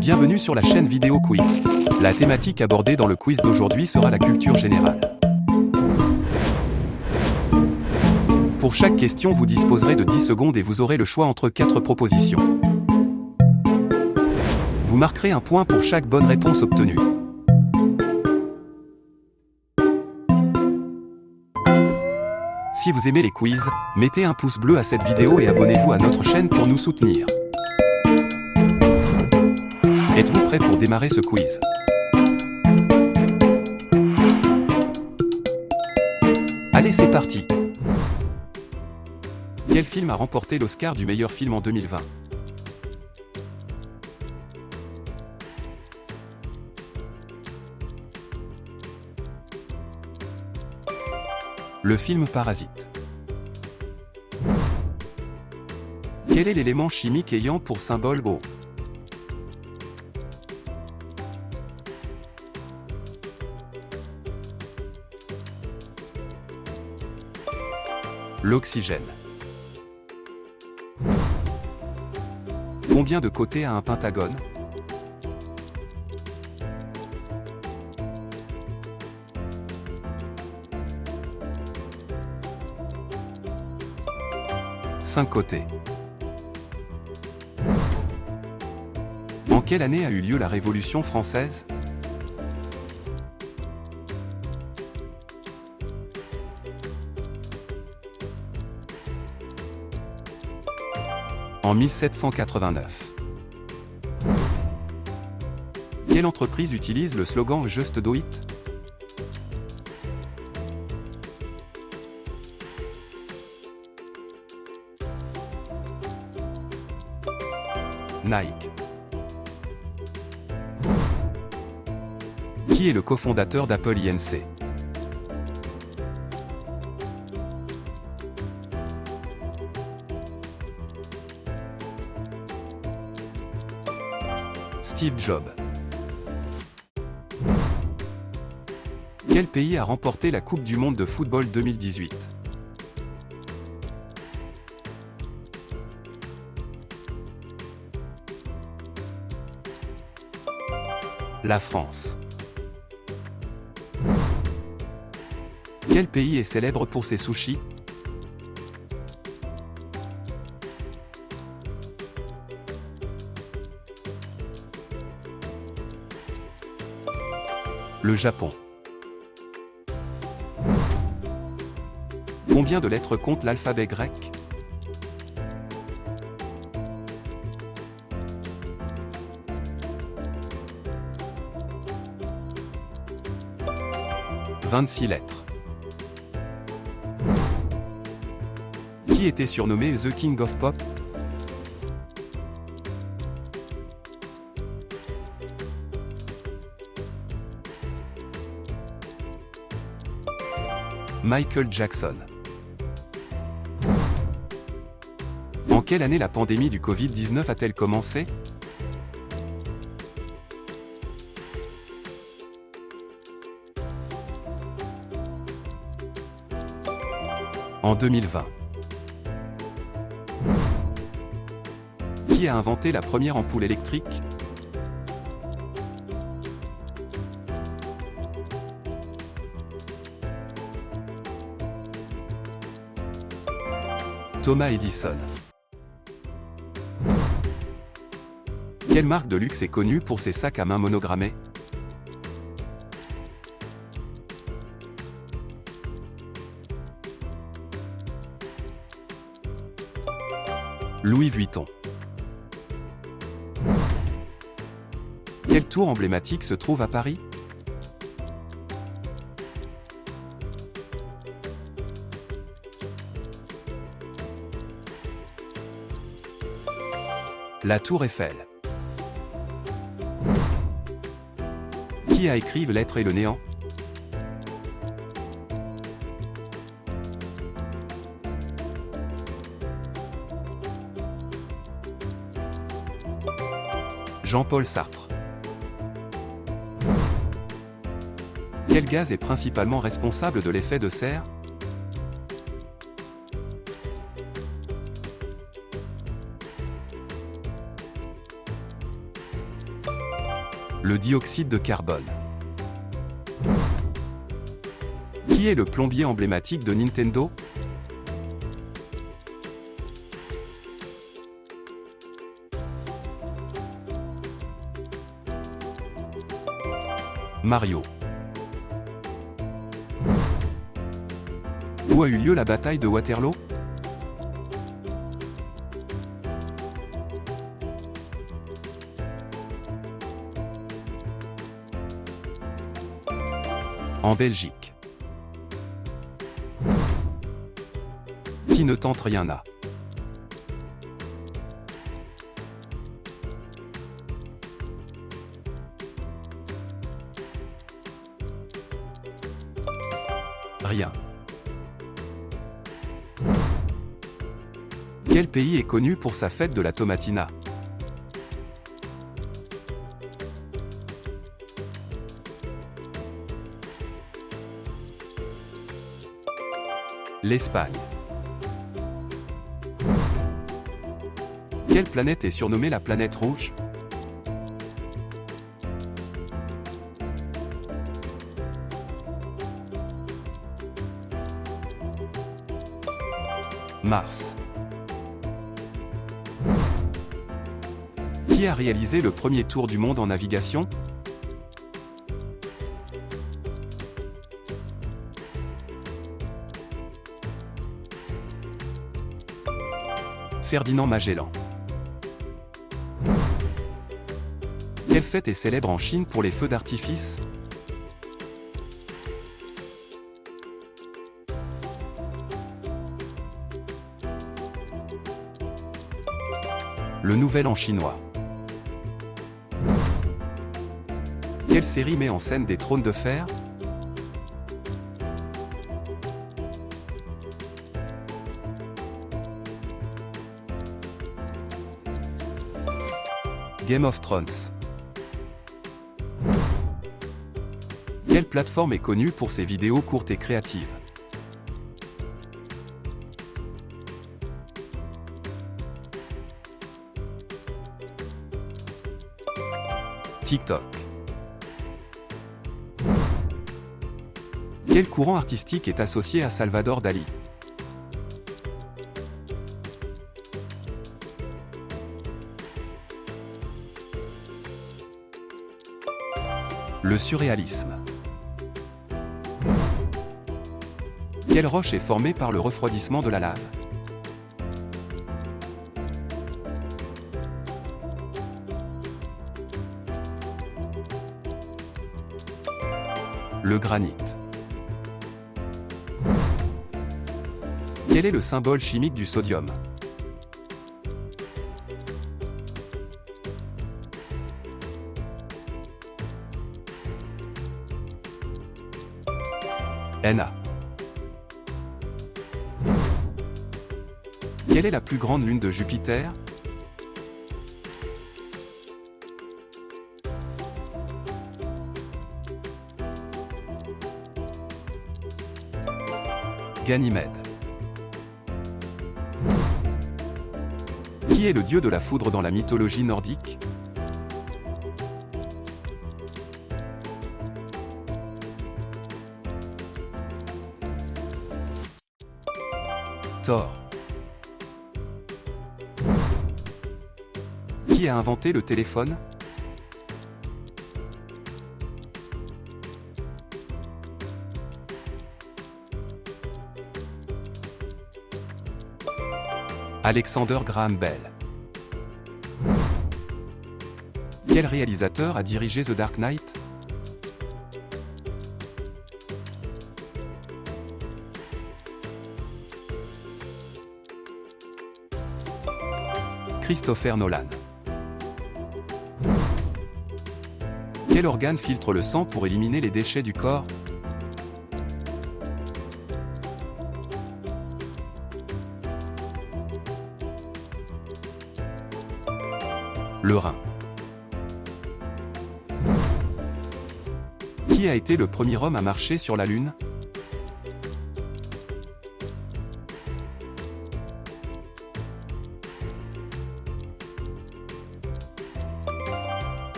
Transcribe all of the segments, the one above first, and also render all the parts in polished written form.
Bienvenue sur la chaîne Vidéo Quiz. La thématique abordée dans le quiz d'aujourd'hui sera la culture générale. Pour chaque question, vous disposerez de 10 secondes et vous aurez le choix entre 4 propositions. Vous marquerez un point pour chaque bonne réponse obtenue. Si vous aimez les quiz, mettez un pouce bleu à cette vidéo et abonnez-vous à notre chaîne pour nous soutenir. Êtes-vous prêt pour démarrer ce quiz? Allez, c'est parti! Quel film a remporté l'Oscar du meilleur film en 2020? Le film Parasite. Quel est l'élément chimique ayant pour symbole O? L'oxygène. Combien de côtés a un pentagone? Cinq côtés. En quelle année a eu lieu la Révolution française? En 1789. Quelle entreprise utilise le slogan Just Do It? Nike. Qui est le cofondateur d'Apple Inc? Steve Jobs. Quel pays a remporté la Coupe du monde de football 2018? La France. Quel pays est célèbre pour ses sushis? Le Japon. Combien de lettres compte l'alphabet grec? « 26 lettres. Qui était surnommé The King of Pop? Michael Jackson. En quelle année la pandémie du Covid-19 a-t-elle commencé? En 2020. Qui a inventé la première ampoule électrique? Thomas Edison. Quelle marque de luxe est connue pour ses sacs à main monogrammés? Louis Vuitton. Quelle tour emblématique se trouve à Paris? La Tour Eiffel. Qui a écrit L'être et le néant? Jean-Paul Sartre. Quel gaz est principalement responsable de l'effet de serre? Le dioxyde de carbone. Qui est le plombier emblématique de Nintendo? Mario. Où a eu lieu la bataille de Waterloo? En Belgique. Qui ne tente rien n'a. Rien. Quel pays est connu pour sa fête de la tomatina? L'Espagne. Quelle planète est surnommée la planète rouge? Mars. Qui a réalisé le premier tour du monde en navigation? Ferdinand Magellan. Quelle fête est célèbre en Chine pour les feux d'artifice? Le Nouvel An chinois. Quelle série met en scène des trônes de fer? Game of Thrones. Quelle plateforme est connue pour ses vidéos courtes et créatives? TikTok. Quel courant artistique est associé à Salvador Dali? Le surréalisme. Quelle roche est formée par le refroidissement de la lave? Le granit. Quel est le symbole chimique du sodium? Na. Quelle est la plus grande lune de Jupiter? Ganymède. Qui est le dieu de la foudre dans la mythologie nordique? Thor. Qui a inventé le téléphone? Alexander Graham Bell. Quel réalisateur a dirigé The Dark Knight? Christopher Nolan. Quel organe filtre le sang pour éliminer les déchets du corps? Le rein. Qui a été le premier homme à marcher sur la Lune?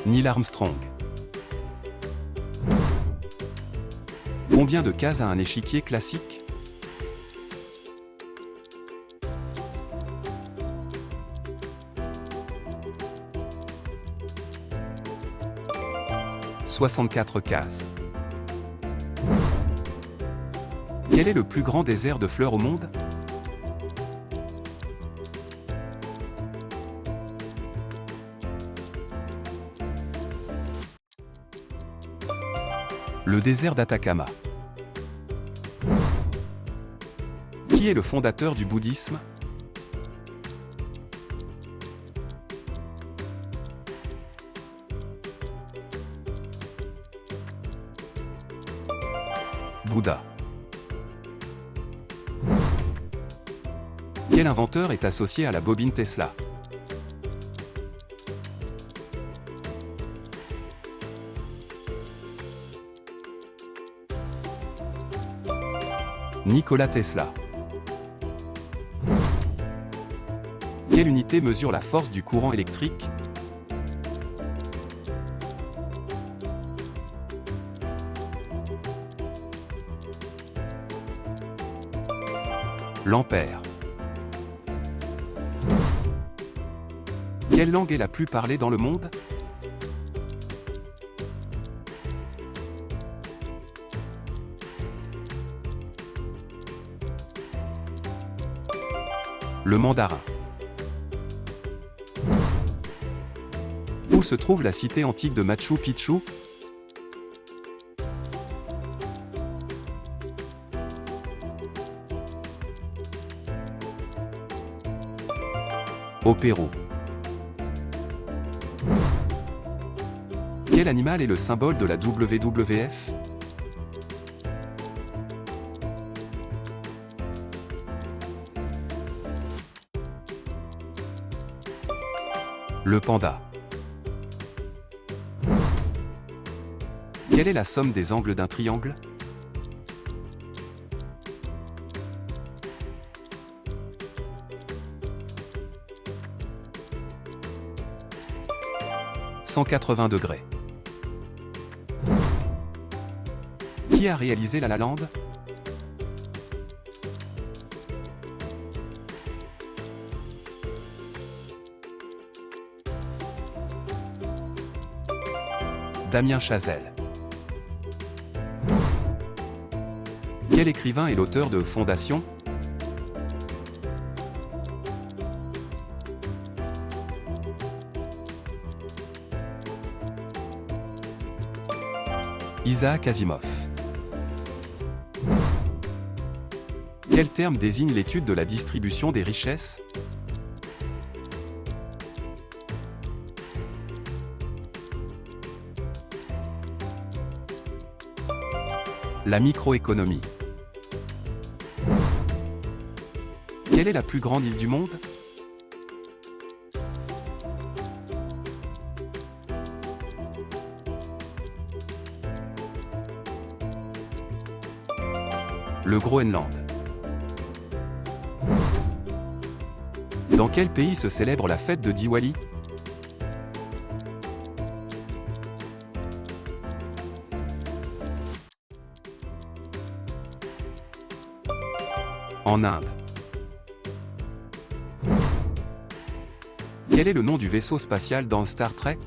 Neil Armstrong. Combien de cases a un échiquier classique? « 64 cases. Quel est le plus grand désert de fleurs au monde? Le désert d'Atacama. Qui est le fondateur du bouddhisme? Bouddha. Quel inventeur est associé à la bobine Tesla? Nikola Tesla. Quelle unité mesure la force du courant électrique? L'ampère. Quelle langue est la plus parlée dans le monde? Le mandarin. Où se trouve la cité antique de Machu Picchu? Au Pérou. Quel animal est le symbole de la WWF? Le panda. Quelle est la somme des angles d'un triangle? « 180 degrés. Qui a réalisé La La Land? Damien Chazelle. Quel écrivain est l'auteur de Fondation? Isaac Asimov. Quel terme désigne l'étude de la distribution des richesses? La microéconomie. Quelle est la plus grande île du monde? Le Groenland. Dans quel pays se célèbre la fête de Diwali? En Inde. Quel est le nom du vaisseau spatial dans Star Trek?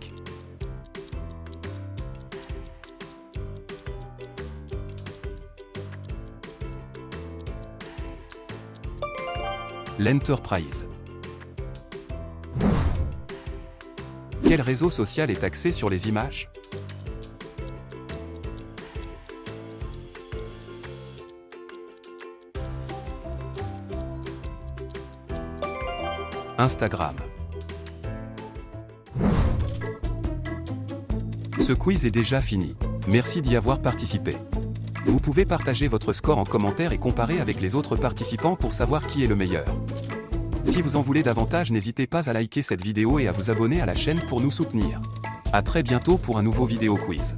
L'Enterprise. Quel réseau social est axé sur les images? Instagram. Ce quiz est déjà fini. Merci d'y avoir participé. Vous pouvez partager votre score en commentaire et comparer avec les autres participants pour savoir qui est le meilleur. Si vous en voulez davantage, n'hésitez pas à liker cette vidéo et à vous abonner à la chaîne pour nous soutenir. À très bientôt pour un nouveau vidéo quiz.